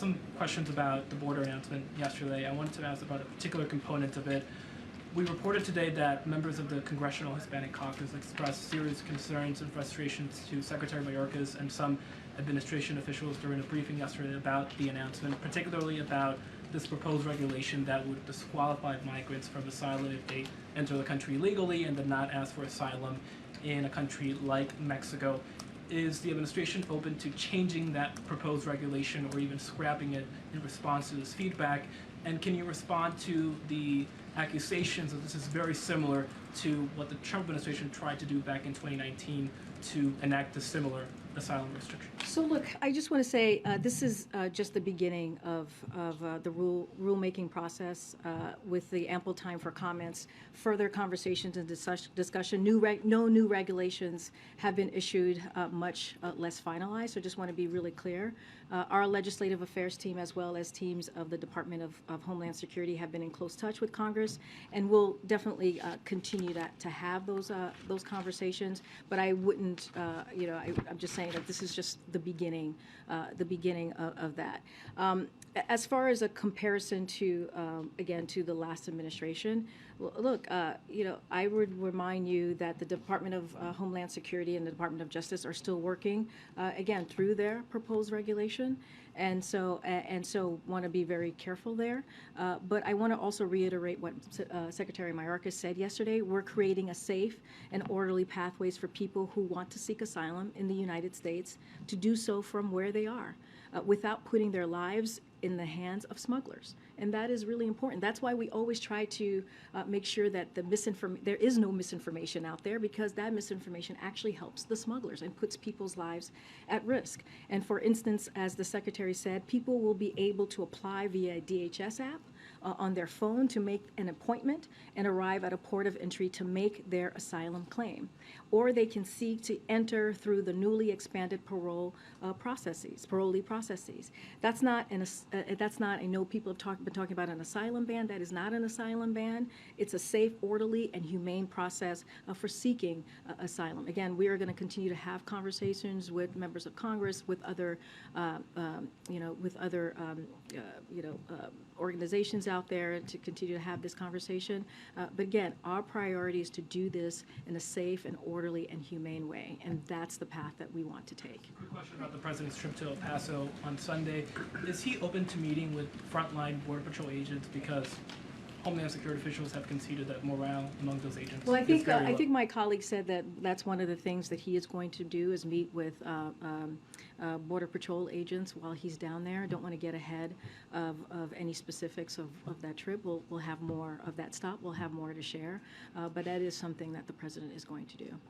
some questions about the border announcement yesterday. I wanted to ask about a particular component of it. We reported today that members of the Congressional Hispanic Caucus expressed serious concerns and frustrations to Secretary Mayorkas and some administration officials during a briefing yesterday about the announcement, particularly about this proposed regulation that would disqualify migrants from asylum if they enter the country legally and did not ask for asylum in a country like Mexico. Is the administration open to changing that proposed regulation or even scrapping it in response to this feedback? And can you respond to the accusations that this is very similar to what the Trump administration tried to do back in 2019 to enact a similar asylum restriction? So look, I just want to say this is just the beginning of the rulemaking process with the ample time for comments, further conversations and discussion. No new regulations have been issued, much less finalized. So I just want to be really clear. Our legislative affairs team, as well as teams of the Department of Homeland Security, have been in close touch with Congress, and we'll definitely continue to have those conversations. But I wouldn't, I'm just saying that this is just the beginning of that. As far as a comparison to, again, to the last administration, look, I would remind you that the Department of Homeland Security and the Department of Justice are still working, again, through their proposed regulation, and so want to be very careful there. But I want to also reiterate what Secretary Mayorkas said yesterday. We're creating a safe and orderly pathways for people who want to seek asylum in the United States to do so from where they are, without putting their lives in the hands of smugglers. And that is really important. That's why we always try to make sure that there is no misinformation out there, because that misinformation actually helps the smugglers and puts people's lives at risk. And for instance, as the Secretary said, people will be able to apply via a DHS app on their phone to make an appointment and arrive at a port of entry to make their asylum claim. Or they can seek to enter through the newly expanded parolee processes. That's not, I know people have been talking about an asylum ban. That is not an asylum ban. It's a safe, orderly, and humane process for seeking asylum. Again, we are going to continue to have conversations with members of Congress, with other, organizations out there to continue to have this conversation. But again, our priority is to do this in a safe and orderly and humane way, and that's the path that we want to take. Quick question about the president's trip to El Paso on Sunday. Is he open to meeting with frontline Border Patrol agents, because Homeland Security officials have conceded that morale among those agents Well, I is very low? I think my colleague said that that's one of the things that he is going to do, is meet with Border Patrol agents while he's down there. I don't want to get ahead of any specifics of that trip. We'll have more of that stop. We'll have more to share. But that is something that the president is going to do.